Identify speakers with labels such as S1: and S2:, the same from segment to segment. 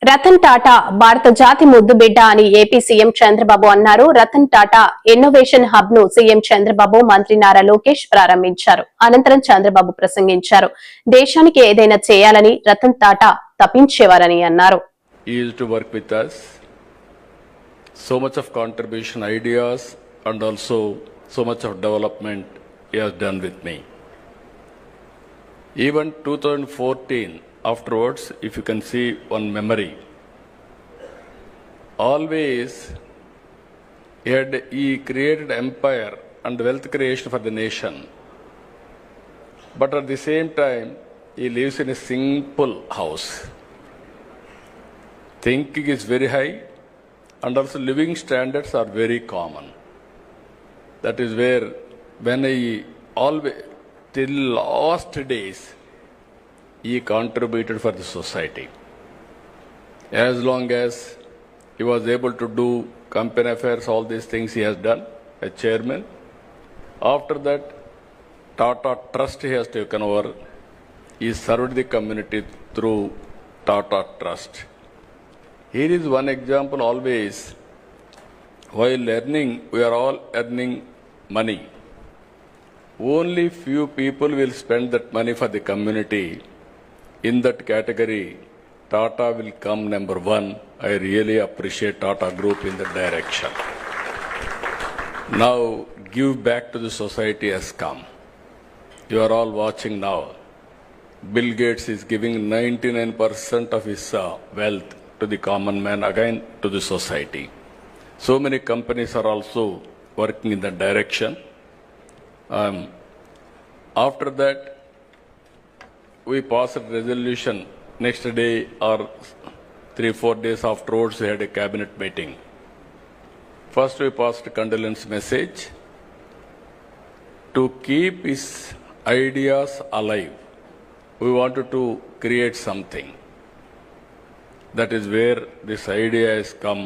S1: రతన్ టాటా భారత జాతి ముద్దుబిడ్డ అని ఏపీ సీఎం చంద్రబాబు అన్నారు. రతన్ టాటా ఇన్నోవేషన్ హబ్ ను సీఎం చంద్రబాబు, మంత్రి నారా లోకేష్ ప్రారంభించారు. అనంతరం చంద్రబాబు ప్రసంగించారు. దేశానికి ఏదైనా చేయాలని రతన్ టాటా తపించేవారని అన్నారు.
S2: So much of contribution, ideas, and also so much of development he has done with me. Even 2014, afterwards, if you can see one memory, always he created empire and wealth creation for the nation. But at the same time, he lives in a simple house. Thinking is very high, and also living standards are very common. That is where, when he always, till last days, he contributed for the society. As long as he was able to do company affairs, all these things he has done as chairman. After that, Tata Trust he has taken over. He served the community through Tata Trust. Here is one example always. While earning, we are all earning money. Only few people will spend that money for the community. In that category, Tata will come number one. I really appreciate Tata Group in that direction. Now, give back to the society has come. You are all watching now. Bill Gates is giving 99% of his wealth to the common man, again to the society. So many companies are also working in that direction. After that, we passed a resolution. Next day or 3-4 days afterwards, we had a cabinet meeting. First, we passed a condolence message to keep his ideas alive. We wanted to create something. That is where this idea has come,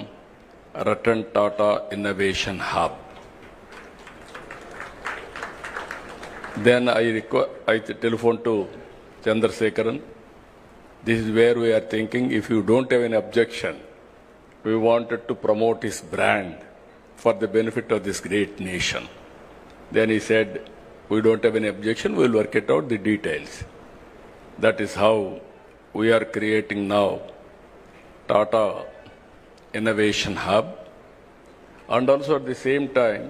S2: Ratan Tata Innovation Hub. Then I telephoned to Chandrasekharan. This is where we are thinking, if you don't have any objection, we wanted to promote his brand for the benefit of this great nation. Then he said, we don't have any objection, we will work it out, the details. That is how we are creating now Tata Innovation Hub. And also at the same time,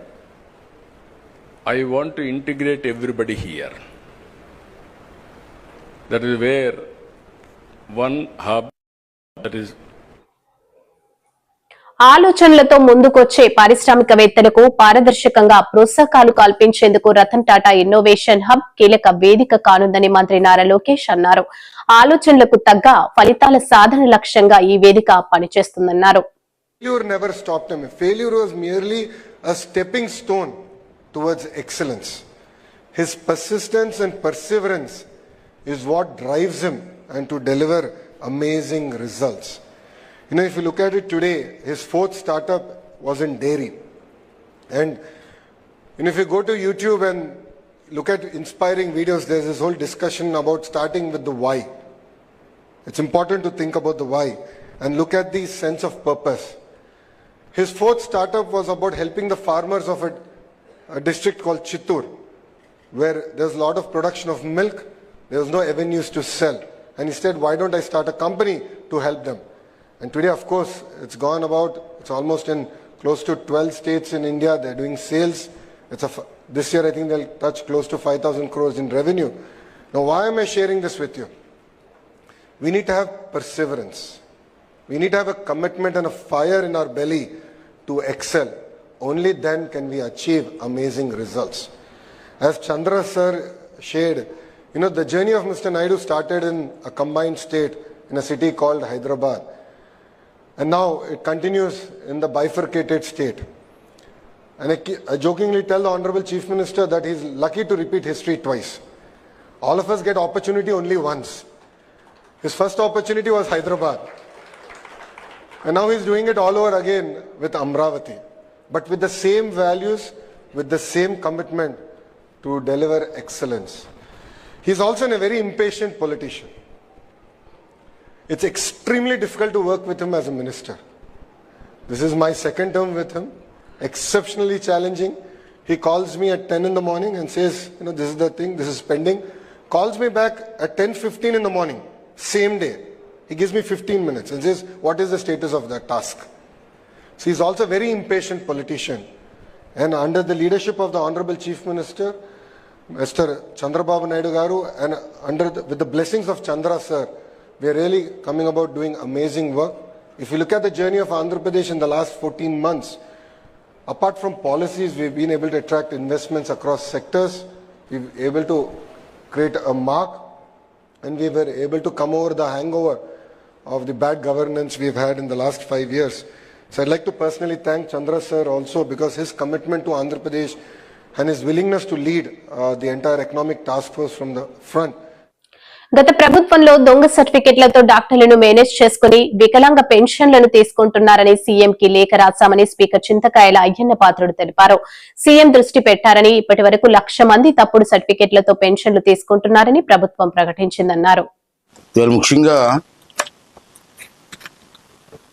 S2: I want to integrate everybody here. That is where one hub, that is
S1: ఆలోచనలతో ముందుకొచ్చే పారిశ్రామికవేత్తలకు పారదర్శకంగా ప్రోత్సాహకాలు కల్పించేందుకు Ratan Tata innovation hub కీలక వేదిక కానుందని మంత్రి నారా లోకేష్ అన్నారు. ఆలోచనలకు తగ్గ ఫలితాల సాధన లక్ష్యంగా ఈ వేదిక పనిచేస్తుందన్నారు.
S3: Failure never stopped him. Failure was merely a stepping stone towards excellence. His persistence and perseverance is what drives him and to deliver amazing results. You know, if you look at it today, his fourth startup was in dairy. And if you go to YouTube and look at inspiring videos, there's this whole discussion about starting with the why. It's important to think about the why and look at the sense of purpose. His fourth startup was about helping the farmers of a district called Chittoor, where there's a lot of production of milk, there was no avenues to sell. And he said, why don't I start a company to help them? And today, of course, it's almost in close to 12 states in India. They're doing sales. This year, I think they'll touch close to 5,000 crores in revenue. Now, why am I sharing this with you? We need to have perseverance. We need to have a commitment and a fire in our belly to excel. Only then can we achieve amazing results. As Chandra sir shared, the journey of Mr. Naidu started in a combined state in a city called Hyderabad. And now it continues in the bifurcated state. And I jokingly tell the Honorable Chief Minister that he's lucky to repeat history twice. All of us get opportunity only once. His first opportunity was Hyderabad. And now he's doing it all over again with Amravati, but with the same values, with the same commitment to deliver excellence. He's also a very impatient politician. It's extremely difficult to work with him as a minister. This is my second term with him, exceptionally challenging. He calls me at 10 in the morning and says, this is the thing, this is pending. Calls me back at 10:15 in the morning, same day. He gives me 15 minutes and says, what is the status of that task? So he's also a very impatient politician. And under the leadership of the Honorable Chief Minister, Mr. Chandrababu Naidu Garu, and with the blessings of Chandra sir, we are really coming about doing amazing work. If you look at the journey of Andhra Pradesh in the last 14 months, apart from policies, we've been able to attract investments across sectors. We've been able to create a mark, and we were able to come over the hangover of the bad governance we've had in the last 5 years. So I'd like to personally thank Chandra sir also, because his commitment to Andhra Pradesh and his willingness to lead the entire economic task force from the front.
S1: గత ప్రభుత్వంలో దొంగ సర్టిఫికెట్లతో డాక్టర్లను manage చేసుకుని వికలాంగ పెన్షన్లను తీసుకుంటున్నారని సీఎంకి లేఖ రాశామని speaker చింతకాయల అయ్యన్న పాత్రుడు తెలిపారు. CM దృష్టి పెట్టారని ఇప్పటి వరకు 1,00,000 మంది తప్పుడు సర్టిఫికెట్లతో పెన్షన్లు తీసుకుంటున్నారని ప్రభుత్వం ప్రకటించిందన్నారు.
S4: ముఖ్యంగా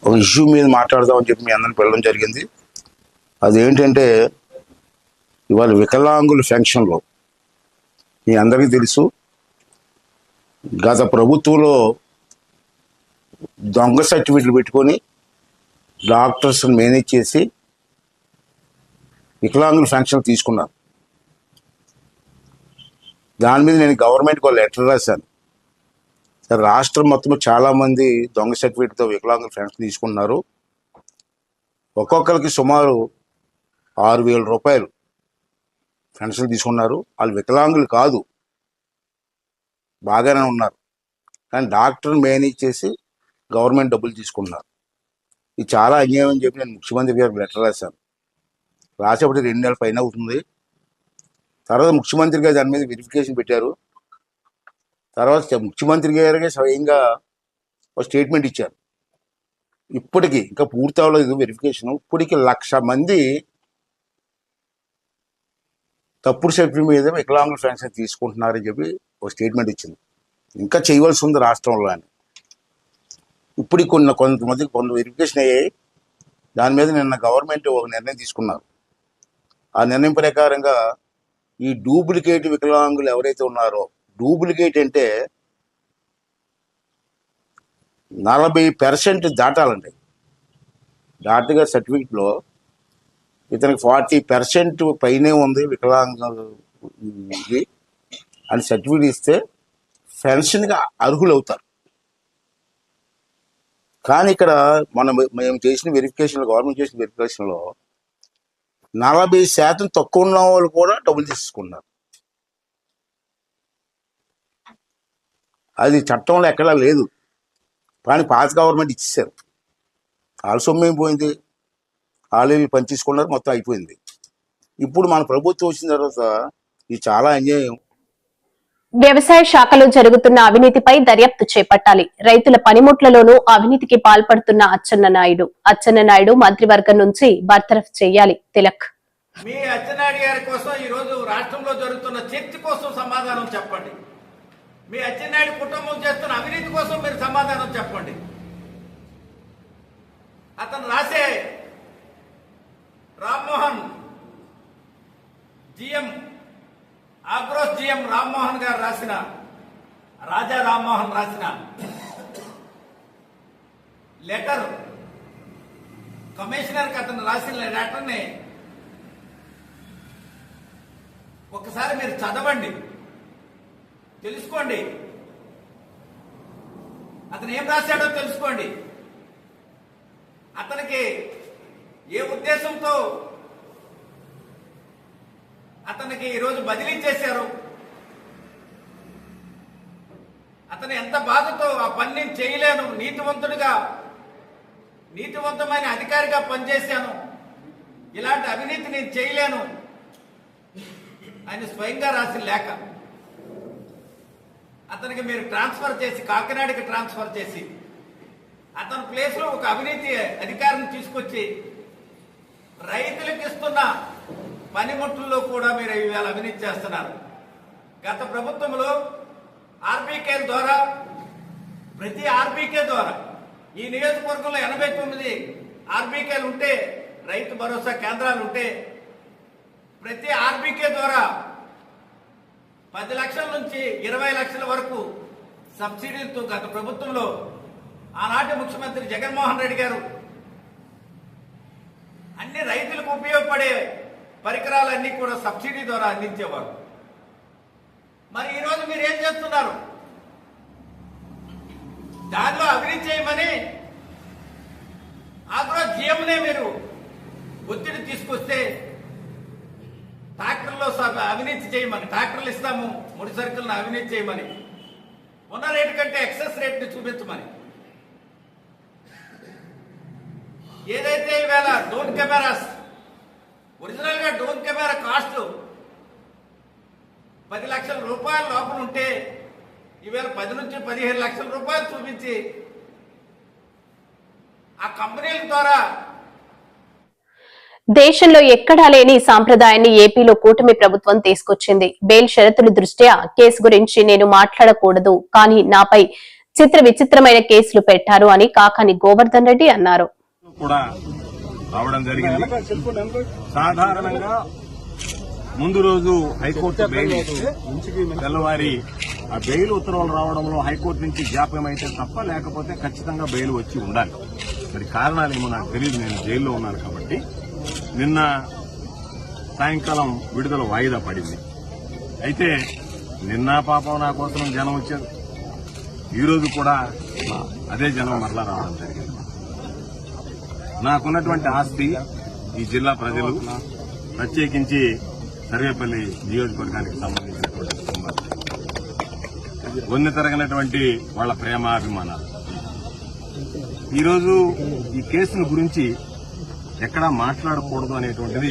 S4: ఒక ఇష్యూ మీద మాట్లాడదామని చెప్పి మీ అందరిని పిలవడం జరిగింది. అదేంటంటే ఇవాళ వికలాంగుల పెన్షన్లో మీ అందరికీ తెలుసు, గత ప్రభుత్వంలో దొంగ సర్టిఫికెట్లు పెట్టుకొని డాక్టర్స్ మేనేజ్ చేసి వికలాంగుల పెన్షన్ తీసుకున్నారు. దాని మీద నేను గవర్నమెంట్కి ఒక లెటర్ రాశాను. రాష్ట్రం మొత్తం చాలా మంది దొంగ సర్టిఫికేట్తో వికలాంగుల పెన్షన్ తీసుకున్నారు. ఒక్కొక్కరికి సుమారు 6,000 రూపాయలు పెన్షన్ తీసుకున్నారు. వాళ్ళు వికలాంగులు కాదు, బాగానే ఉన్నారు, కానీ డాక్టర్ మేనేజ్ చేసి గవర్నమెంట్ డబ్బులు తీసుకున్నారు. ఇది చాలా అన్యాయం అని చెప్పి నేను ముఖ్యమంత్రి గారికి లెటర్ రాశాను. రాసేపటి 2 నెలల పైన అవుతుంది. తర్వాత ముఖ్యమంత్రి గారు దాని మీద వెరిఫికేషన్ పెట్టారు. తర్వాత ముఖ్యమంత్రి గారికి స్వయంగా ఒక స్టేట్మెంట్ ఇచ్చారు. ఇప్పటికీ ఇంకా పూర్తి అవ్వలేదు వెరిఫికేషన్. ఇప్పటికీ 1,00,000 మంది తప్పుడు సర్టిఫికేట్ మీద వికలాంగుల పెన్షన్ తీసుకుంటున్నారని చెప్పి ఒక స్టేట్మెంట్ ఇచ్చింది. ఇంకా చేయవలసి ఉంది రాష్ట్రంలో అని. ఇప్పుడు కొంతమందికి వెరిఫికేషన్ అయ్యాయి. దాని మీద నిన్న గవర్నమెంట్ ఒక నిర్ణయం తీసుకున్నారు. ఆ నిర్ణయం ప్రకారంగా ఈ డూప్లికేట్ వికలాంగులు ఎవరైతే ఉన్నారో, డూప్లికేట్ అంటే 40% దాటాలండి. డాక్టర్ సర్టిఫికెట్లో ఇతనికి 40% పైనే ఉంది వికలాంగులు అని సర్టిఫికెట్ ఇస్తే పెన్షన్గా అర్హులు అవుతారు. కానీ ఇక్కడ మేము చేసిన వెరిఫికేషన్లో, గవర్నమెంట్ చేసిన వెరిఫికేషన్లో 40% తక్కువ ఉన్న వాళ్ళు కూడా డబ్బులు తీసుకున్నారు. అది చట్టంలో ఎక్కడా లేదు, కానీ పాత గవర్నమెంట్ ఇచ్చేసారు. వాళ్ళ సొమ్మేం పోయింది, వాళ్ళు పని తీసుకున్నారు, మొత్తం అయిపోయింది. ఇప్పుడు మన ప్రభుత్వం వచ్చిన తర్వాత ఇది చాలా అన్యాయం.
S1: వ్యవసాయ శాఖలో జరుగుతున్న అవినీతిపై దర్యాప్తు చేపట్టాలి. రైతుల పనిముట్లలోనూ అవినీతికి పాల్పడుతున్న అచ్చెన్నాయుడు మంత్రివర్గం నుంచి బర్తరఫ్ చేయాలి. తిలక్.
S5: మీ అచ్చెన్నాయుడు గారి కోసం ఈ రోజు రాష్ట్రంలో జరుగుతున్న చర్చ కోసం సమాధానం చెప్పండి. మీ అచ్చెన్నాయుడు కుటుంబం చేస్తున్న అవినీతి కోసం మీరు సమాధానం చెప్పండి. అతను రాసే రామ్మోహన్ జిఎం ఆగ్రోస్ జిఎం రామ్మోహన్ గారు రాసిన, రాజా రామ్మోహన్ రాసిన లెటర్, కమిషనర్కి అతను రాసిన లెటర్ని ఒకసారి మీరు చదవండి, తెలుసుకోండి. అతను ఏం రాశాడో తెలుసుకోండి. అతనికి ఏ ఉద్దేశంతో అతనికి ఈరోజు బదిలీ చేశారు, అతను ఎంత బాధతో ఆ పని నేను చేయలేను, నీతివంతమైన అధికారిగా పనిచేశాను, ఇలాంటి అవినీతి నేను చేయలేను ఆయన స్వయంగా రాసిన లేఖ. అతనికి మీరు ట్రాన్స్ఫర్ చేసి, కాకినాడకి ట్రాన్స్ఫర్ చేసి అతని ప్లేస్ లో ఒక అవినీతి అధికారిని తీసుకొచ్చి రైతులకు ఇస్తున్న పనిముట్లలో కూడా మీరు ఇవాళ అవినీతి చేస్తున్నారు. గత ప్రభుత్వంలో ఆర్బీకే ద్వారా ప్రతి ఆర్బీకే ద్వారా ఈ నియోజకవర్గంలో 89 ఆర్బీకేలు ఉంటే, రైతు భరోసా కేంద్రాలు ఉంటే, ప్రతి ఆర్బీకే ద్వారా 10 లక్షల నుంచి 20 లక్షల వరకు సబ్సిడీలతో గత ప్రభుత్వంలో ఆనాటి ముఖ్యమంత్రి జగన్మోహన్ రెడ్డి గారు అన్ని రైతులకు ఉపయోగపడే పరికరాలన్నీ కూడా సబ్సిడీ ద్వారా అందించేవారు. మరి ఈరోజు మీరు ఏం చేస్తున్నారు? దానిలో అవినీతి చేయమని ఆగ్రో జీఎంనే మీరు ఒత్తిడి తీసుకొస్తే ట్రాక్టర్లో అవినీతి చేయమని, ట్రాక్టర్లు ఇస్తాము ముడి సరుకులను అవినీతి చేయమని, ఉన్న రేటు కంటే ఎక్సెస్ రేట్ని చూపించమని, ఏదైతే ఈవేళ డ్రోన్ కెమెరాస్ ఒరిజినల్ గా డ్రోన్ కెమెరా కాస్ట్ 10 లక్షల రూపాయల లోపల ఉంటే ఈవేళ 10 నుంచి 15 లక్షల రూపాయలు చూపించి ఆ కంపెనీల ద్వారా
S1: దేశంలో ఎక్కడా లేని సాంప్రదాయాన్ని ఏపీలో కూటమి ప్రభుత్వం తీసుకొచ్చింది. బెయిల్ షరతుల దృష్ట్యా కేసు గురించి నేను మాట్లాడకూడదు, కానీ నాపై విచిత్రమైన కేసులు పెట్టారు అని కాకాని గోవర్ధన్ రెడ్డి అన్నారు.
S6: కూడా రావడం జరిగింది. సాధారణంగా ముందు రోజు హైకోర్టు బెయిల్ ఇస్తే తెల్లవారి ఆ బెయిల్ ఉత్తర్వులు రావడంలో హైకోర్టు నుంచి జాప్యం అయితే తప్ప, లేకపోతే ఖచ్చితంగా బెయిల్ వచ్చి ఉండాలి. మరి కారణాలేమో నాకు తెలియదు, నేను జైల్లో ఉన్నాను కాబట్టి. నిన్న సాయంకాలం విడుదల వాయిదా పడింది. అయితే నిన్న పాపం నా కోసం జనం వచ్చారు, ఈరోజు కూడా అదే జనం మరలా రావడం జరిగింది. నాకున్నటువంటి ఆస్తి ఈ జిల్లా ప్రజలు, ప్రత్యేకించి సర్వేపల్లి నియోజకవర్గానికి సంబంధించినటువంటి కుటుంబాలు, వన్నె తరగనటువంటి వాళ్ల ప్రేమాభిమానాలు. ఈరోజు ఈ కేసును గురించి ఎక్కడా మాట్లాడకూడదు అనేటువంటిది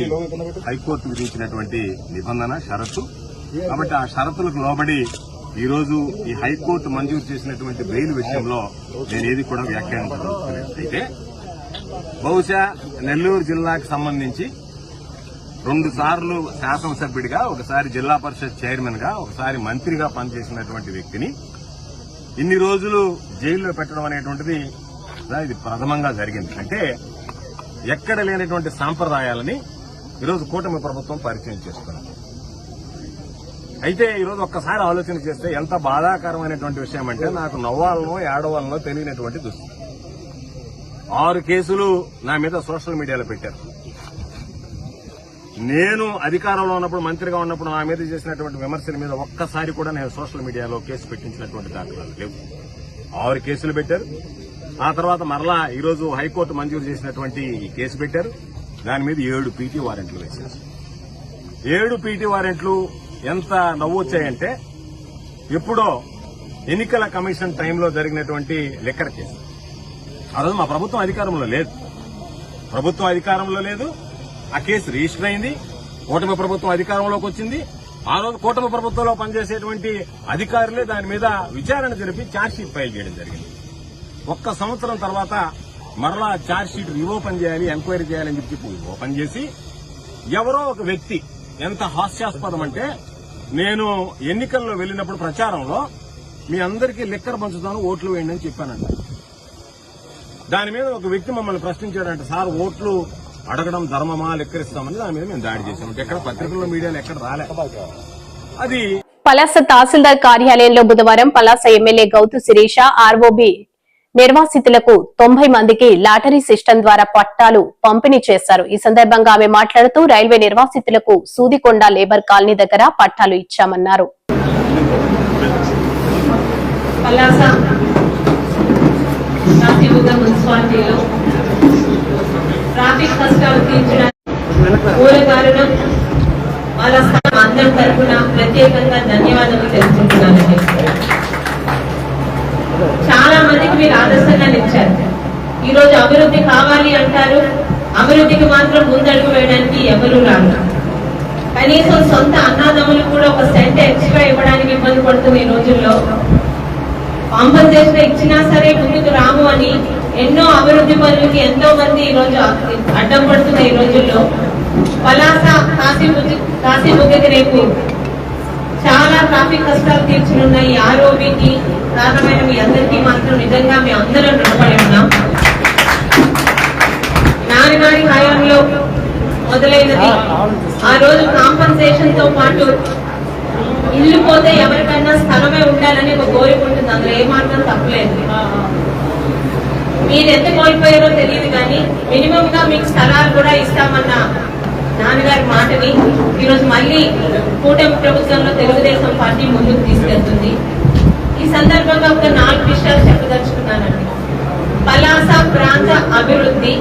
S6: హైకోర్టు విధించినటువంటి నిబంధన, షరతు. కాబట్టి ఆ షరతులకు లోబడి ఈరోజు ఈ హైకోర్టు మంజూరు చేసినటువంటి బెయిల్ విషయంలో నేనేది కూడా వ్యాఖ్యానించదలుచుకోలేదు. అయితే బహుశా నెల్లూరు జిల్లాకు సంబంధించి 2 సార్లు శాసనసభ్యుడిగా, ఒకసారి జిల్లా పరిషత్ చైర్మన్ గా, ఒకసారి మంత్రిగా పనిచేసినటువంటి వ్యక్తిని ఇన్ని రోజులు జైల్లో పెట్టడం అనేటువంటిది ఇది ప్రథమంగా జరిగింది. అంటే ఎక్కడ లేనటువంటి సాంప్రదాయాలని ఈరోజు కూటమి ప్రభుత్వం పరిచయం చేస్తున్నారు. అయితే ఈరోజు ఒక్కసారి ఆలోచన చేస్తే ఎంత బాధాకరమైనటువంటి విషయం అంటే, నాకు నవ్వాలనో ఏడవాలనో తెలియనటువంటి దుస్థితి. 6 కేసులు నా మీద సోషల్ మీడియాలో పెట్టారు. నేను అధికారంలో ఉన్నప్పుడు, మంత్రిగా ఉన్నప్పుడు నా మీద చేసినటువంటి విమర్శల మీద ఒక్కసారి కూడా నేను సోషల్ మీడియాలో కేసు పెట్టించినటువంటి దాఖలాలు లేవు. 6 కేసులు పెట్టారు. ఆ తర్వాత మరలా ఈరోజు హైకోర్టు మంజూరు చేసినటువంటి ఈ కేసు పెట్టారు. దాని మీద 7 పీటీ వారెంట్లు వేశారు. 7 పీటీ వారెంట్లు ఎంత నవ్వొచ్చాయంటే, ఎప్పుడో ఎన్నికల కమిషన్ టైంలో జరిగినటువంటి లిక్కర్ కేసు. ఆ రోజు మా ప్రభుత్వం అధికారంలో లేదు. ప్రభుత్వం అధికారంలో లేదు. ఆ కేసు రిజిస్టర్ అయింది. కూటమి ప్రభుత్వం అధికారంలోకి వచ్చింది. ఆ రోజు కూటమి ప్రభుత్వంలో పనిచేసేటువంటి అధికారులే దాని మీద విచారణ జరిపి ఛార్జ్షీట్ ఫైల్ చేయడం జరిగింది. 1 సంవత్సరం తర్వాత మరలా ఛార్జ్షీట్ రీఓపెన్ చేయాలి, ఎంక్వైరీ చేయాలని చెప్పి ఓపెన్ చేసి, ఎవరో ఒక వ్యక్తి, ఎంత హాస్యాస్పదం అంటే, నేను ఎన్నికల్లో వెళ్లినప్పుడు ప్రచారంలో మీ అందరికీ లిక్కర్ పంచుతాను, ఓట్లు వేయండి అని చెప్పానంట. దాని మీద ఒక వ్యక్తి మమ్మల్ని ప్రశ్నించాడంట, సార్ ఓట్లు అడగడం ధర్మమా, లెక్కరిస్తామని. దాని మీద మేము దాడి చేశాం. ఎక్కడ పత్రికల్లో, మీడియాలో ఎక్కడ రాలే. అది
S1: పలాస తహసీల్దార్ కార్యాలయంలో బుధవారం పలాస ఎమ్మెల్యే గౌతు శిరీష ఆర్ఓబి నిర్వాసితులకు 90 మందికి లాటరీ సిస్టమ్ ద్వారా పట్టాలు పంపిణీ చేశారు. ఈ సందర్భంగా ఆమె మాట్లాడుతూ రైల్వే నిర్వాసితులకు సూదికొండ లేబర్ కాలనీ దగ్గర పట్టాలు ఇచ్చామన్నారు.
S7: మున్సిపాలిటీలో ట్రాఫిక్ కష్టాలు తీర్చడానికి మూల కారణం వాళ్ళ అందరి తరఫున ప్రత్యేకంగా ధన్యవాదాలు తెలుసుకుంటున్నానండి. చాలా మందికి మీరు ఆదర్శంగా నిలిచారు. ఈ రోజు అభివృద్ధి కావాలి అంటారు, అభివృద్ధికి మాత్రం ముందడుగు వేయడానికి ఎవరూ రాదు. కనీసం సొంత అన్నదమ్ములు కూడా 1 సెంట్ ఎక్స్ట్రా ఇవ్వడానికి ఇబ్బంది పడుతున్న ఈ రోజుల్లో కాంపన్సేషన్ ఇచ్చినా సరే ముందుకు రాము అని ఎన్నో అభివృద్ధి పనులకి ఎంతో మంది ఈ రోజు అడ్డం పడుతున్న ఈ రోజుల్లో పలాస కాశీబుగ్గకి రేపు చాలా ట్రాఫిక్ కష్టాలు తీర్చనున్న ఈ ఆర్ఓబికి కారణమైన మీ అందరికీ మాత్రం నిజంగా మీ అందరం రుణపడి ఉన్నాం. నాన్నగారి హయాంలో మొదలైనది. ఆ రోజు కాంపన్సేషన్ తో పాటు ఇల్లు పోతే ఎవరికైనా స్థలమే ఉండాలని ఒక కోరిక ఉంటుంది. అందులో ఏమాత్రం తప్పలేదు. మీరు ఎంత కోల్పోయారో తెలియదు కానీ మినిమం గా మీకు స్థలాలు కూడా ఇస్తామన్న నాన్నగారి మాటని ఈరోజు మళ్ళీ కూటమి ప్రభుత్వంలో తెలుగుదేశం పార్టీ ముందుకు తీసుకెళ్తుంది. ఈ సందర్భంగా ఒక 4 విషయాలు చెప్పదలుచుకున్నానండి. పలాస ప్రాంత అభివృద్ధి,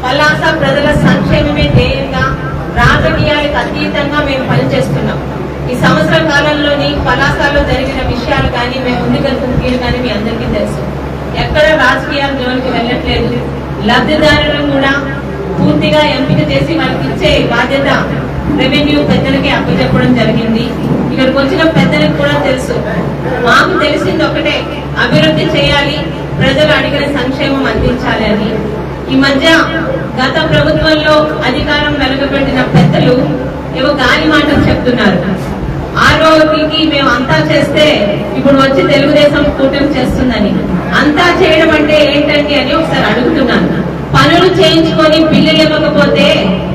S7: పలాస ప్రజల సంక్షేమమే ధ్యేయంగా రాజకీయాలకు అతీతంగా మేము పనిచేస్తున్నాం. ఈ సంవత్సర కాలంలోని పలాసలో జరిగిన విషయాలు కానీ మేము ముందుకెళ్తున్న తీరు కానీ మీ అందరికీ తెలుసు. ఎక్కడ రాజకీయాల జోలికి వెళ్ళట్లేదు. లబ్ధిదారులను కూడా పూర్తిగా ఎంపిక చేసి వాళ్ళకి ఇచ్చే బాధ్యత రెవెన్యూ పెద్దలకి అప్పచెప్పడం జరిగింది. ఇక్కడికి వచ్చిన పెద్దలకు కూడా తెలుసు, మాకు తెలిసింది ఒకటే, అభివృద్ధి చేయాలి, ప్రజలు అడిగిన సంక్షేమం అందించాలి అని. ఈ మధ్య గత ప్రభుత్వంలో అధికారం వెలగబెట్టిన పెద్దలు ఏవో గాలి మాటలు చెప్తున్నారు. ఆరోగ్యకి మేము అంతా చేస్తే ఇప్పుడు వచ్చి తెలుగుదేశం కూటమి చేస్తుందని. అంతా చేయడం అంటే ఏంటండి అని ఒకసారి అడుగుతున్నాను. పనులు చేయించుకొని బిల్లులు ఇవ్వకపోతే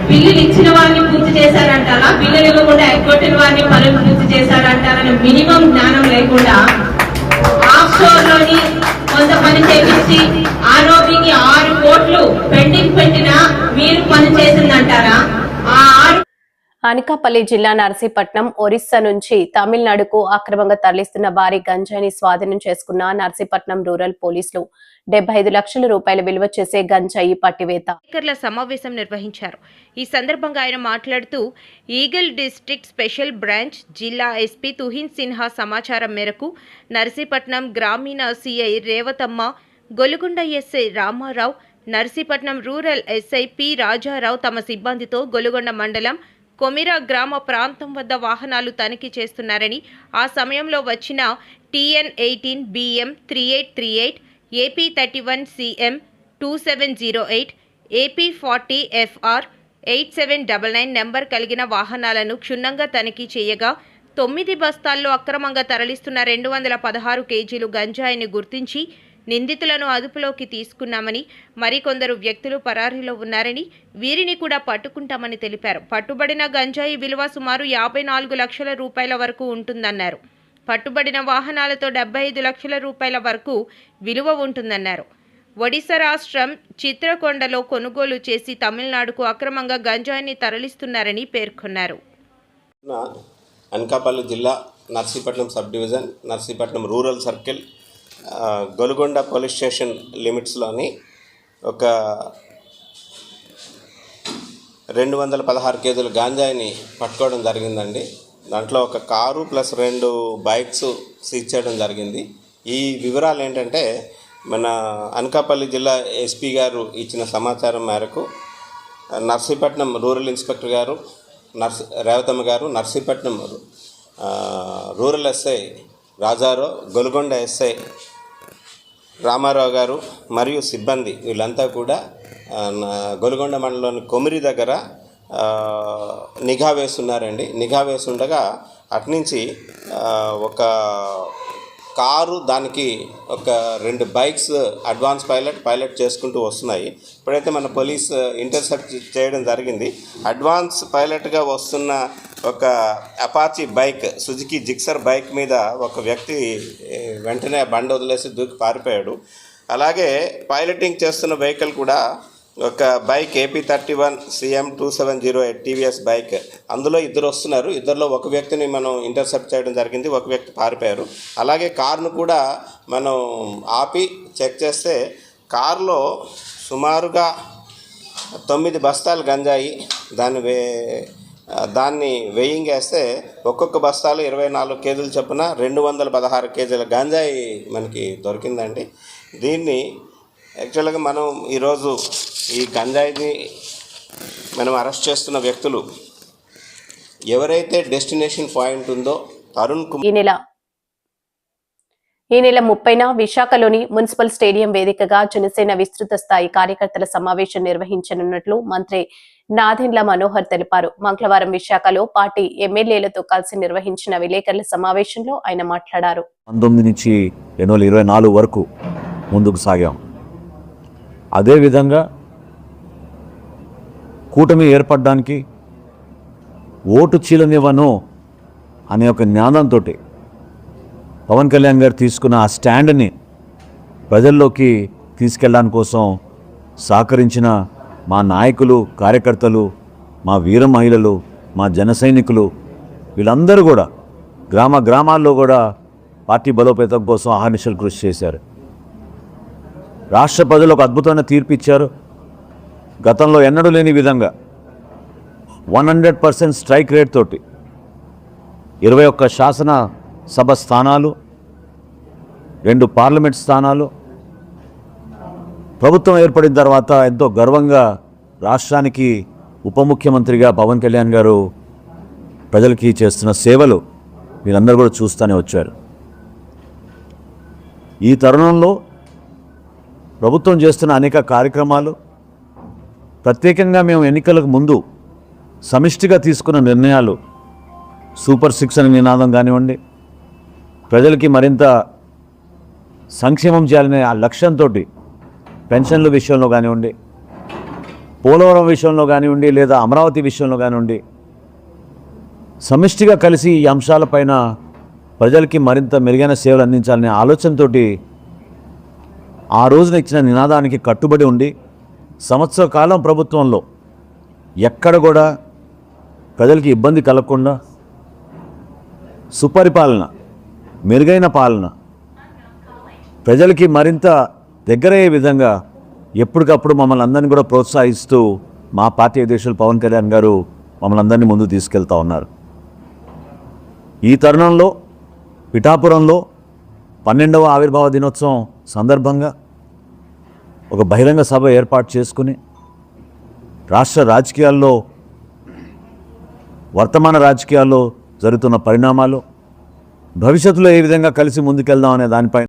S7: బిల్లులు ఇచ్చిన వారిని పూర్తి చేశారంటారా, బిల్లులు ఇవ్వకుండా ఎగ్గొట్టిన వారిని పనులు పూర్తి చేశారంటారని మినిమం జ్ఞానం లేకుండా ఆఫ్ షోర్ లోని కొంత పని చేపించి ఆరోగ్యకి 6 కోట్లు పెండింగ్ పెట్టినా మీరు పని చేసిందంటారా? ఆ 6
S1: అనకాపల్లి జిల్లా నర్సీపట్నం ఒరిస్సా నుంచి తమిళనాడుకు అక్రమంగా తరలిస్తున్న భారీ గంజాయిని స్వాధీనం చేసుకున్న నర్సీపట్నం రూరల్ పోలీసులు 75 లక్షల రూపాయల విలువ చేసే గంజాయి పట్టివేత
S8: సమావేశం నిర్వహించారు. ఈ సందర్భంగా ఆయన మాట్లాడుతూ ఈగల్ డిస్ట్రిక్ట్ స్పెషల్ బ్రాంచ్ జిల్లా ఎస్పీ తుహిన్ సిన్హా సమాచారం మేరకు నర్సీపట్నం గ్రామీణ CI Revathamma, Golugonda SI Ramarao, Narsipatnam rural SI P Rajarao తమ సిబ్బందితో గొలుగొండ మండలం కొమిరా గ్రామ ప్రాంతం వద్ద వాహనాలు తనిఖీ చేస్తున్నారని, ఆ సమయంలో వచ్చిన TN 18 BM 3838, AP 31 CM 2708, AP 40 FR 8799 number కలిగిన వాహనాలను క్షుణ్ణంగా తనిఖీ చేయగా 9 బస్తాల్లో అక్రమంగా తరలిస్తున్న 216 కేజీలు గంజాయిని గుర్తించి నిందితులను అదుపులోకి తీసుకున్నామని, మరికొందరు వ్యక్తులు పరారీలో ఉన్నారని, వీరిని కూడా పట్టుకుంటామని తెలిపారు. పట్టుబడిన గంజాయి విలువ సుమారు 54 లక్షల రూపాయల వరకు ఉంటుందన్నారు. పట్టుబడిన వాహనాలతో 75 లక్షల రూపాయల వరకు విలువ ఉంటుందన్నారు. ఒడిశా రాష్ట్రం చిత్రకొండలో కొనుగోలు చేసి తమిళనాడుకు అక్రమంగా గంజాయిని తరలిస్తున్నారని పేర్కొన్నారు.
S9: అనకాపల్లి జిల్లా Narsipatnam sub division, Narsipatnam rural circle, Golugonda police station లిమిట్స్లోని ఒక 216 కేజీల గాంజాయిని పట్టుకోవడం జరిగిందండి. దాంట్లో ఒక కారు ప్లస్ 2 బైక్స్ సీజ్ చేయడం జరిగింది. ఈ వివరాలు ఏంటంటే, మన అనకాపల్లి జిల్లా ఎస్పీ గారు ఇచ్చిన సమాచారం మేరకు నర్సీపట్నం రూరల్ ఇన్స్పెక్టర్ గారు రేవతమ్మ గారు, Narsipatnam rural SI Rajarao, Golugonda SI Ramarao గారు మరియు సిబ్బంది వీళ్ళంతా కూడా గొలుగొండ మండలంలోని కొమిరి దగ్గర నిఘా వేస్తున్నారండి. నిఘా వేస్తుండగా అట్నుంచి ఒక కారు, దానికి ఒక 2 బైక్స్ అడ్వాన్స్ పైలట్ చేసుకుంటూ వస్తున్నాయి. ఇప్పుడైతే మన పోలీస్ ఇంటర్సెప్ట్ చేయడం జరిగింది. అడ్వాన్స్ పైలట్గా వస్తున్న ఒక Apache bike, Suzuki Gixxer bike మీద ఒక వ్యక్తి వెంటనే బండి వదిలేసి దూకి పారిపోయాడు. అలాగే పైలటింగ్ చేస్తున్న వెహికల్ కూడా ఒక bike AP 31 CM 2708 TVS bike, అందులో 2 వస్తున్నారు. 2లో ఒక వ్యక్తిని మనం ఇంటర్సెప్ట్ చేయడం జరిగింది, ఒక వ్యక్తి పారిపోయారు. అలాగే కార్ను కూడా మనం ఆపి చెక్ చేస్తే కారులో సుమారుగా 9 బస్తాలు గంజాయి, దాన్ని వెయింగ్ వేస్తే ఒక్కొక్క బస్తాలు 24 కేజీలు చొప్పున 216 కేజీల గంజాయి మనకి దొరికిందండి. దీన్ని యాక్చువల్గా మనం ఈరోజు ఈ గంజాయిని మనం అరెస్ట్ చేస్తున్న వ్యక్తులు ఎవరైతే డెస్టినేషన్ పాయింట్ ఉందో తరుణ్ కుమార్,
S1: ఈ నెల ఈ నెల 30న విశాఖలోని మున్సిపల్ స్టేడియం వేదికగా జనసేన విస్తృత స్థాయి కార్యకర్తల సమావేశం నిర్వహించనున్నట్లు మంత్రి నాదెండ్ల మనోహర్ తెలిపారు. మంగళవారం విశాఖలో పార్టీ ఎమ్మెల్యేలతో కలిసి నిర్వహించిన విలేకరుల సమావేశంలో ఆయన మాట్లాడారు.
S10: 19 నుంచి 2024 వరకు ముందుకు సాగాం. అదేవిధంగా కూటమి ఏర్పడడానికి ఓటు చీలనివ్వను అనే ఒక జ్ఞానంతో పవన్ కళ్యాణ్ గారు తీసుకున్న ఆ స్టాండ్ని ప్రజల్లోకి తీసుకెళ్ళడానికి కోసం సహకరించిన మా నాయకులు, కార్యకర్తలు, మా వీర మహిళలు, మా జన సైనికులు వీళ్ళందరూ కూడా గ్రామాల్లో కూడా పార్టీ బలోపేతం కోసం అహర్నిశలు కృషి చేశారు. రాష్ట్ర ప్రజలు ఒక అద్భుతమైన తీర్పు ఇచ్చారు. గతంలో ఎన్నడూ లేని విధంగా 100% స్ట్రైక్ రేట్ తోటి 21 శాసనసభ స్థానాలు, 2 పార్లమెంట్ స్థానాలు ప్రభుత్వం ఏర్పడిన తర్వాత ఎంతో గర్వంగా రాష్ట్రానికి ఉప ముఖ్యమంత్రిగా పవన్ కళ్యాణ్ గారు ప్రజలకి చేస్తున్న సేవలు మీరందరూ కూడా చూస్తూనే వచ్చారు. ఈ తరుణంలో ప్రభుత్వం చేస్తున్న అనేక కార్యక్రమాలు, ప్రత్యేకంగా మేము ఎన్నికలకు ముందు సమిష్టిగా తీసుకున్న నిర్ణయాలు, సూపర్ 6 అనే నినాదం కానివ్వండి, ప్రజలకి మరింత సంక్షేమం చేయాలనే ఆ లక్ష్యంతో పెన్షన్ల విషయంలో కానివ్వండి, పోలవరం విషయంలో కానివ్వండి, లేదా అమరావతి విషయంలో కానివ్వండి, సమిష్టిగా కలిసి ఈ అంశాలపైన ప్రజలకి మరింత మెరుగైన సేవలు అందించాలనే ఆలోచనతో ఆ రోజున ఇచ్చిన నినాదానికి కట్టుబడి ఉండి సంవత్సర కాలం ప్రభుత్వంలో ఎక్కడ కూడా ప్రజలకి ఇబ్బంది కలగకుండా సుపరిపాలన, మెరుగైన పాలన, ప్రజలకి మరింత దగ్గరయ్యే విధంగా ఎప్పటికప్పుడు మమ్మల్ని అందరినీ కూడా ప్రోత్సహిస్తూ మా పార్టీ అధ్యక్షులు పవన్ కళ్యాణ్ గారు మమ్మల్ని అందరినీ ముందుకు తీసుకెళ్తా ఉన్నారు. ఈ తరుణంలో పిఠాపురంలో 12వ ఆవిర్భావ దినోత్సవం సందర్భంగా ఒక బహిరంగ సభ ఏర్పాటు చేసుకుని రాష్ట్ర రాజకీయాల్లో, వర్తమాన రాజకీయాల్లో జరుగుతున్న పరిణామాలు, భవిష్యత్తులో ఏ విధంగా కలిసి ముందుకెళ్దాం అనే దానిపై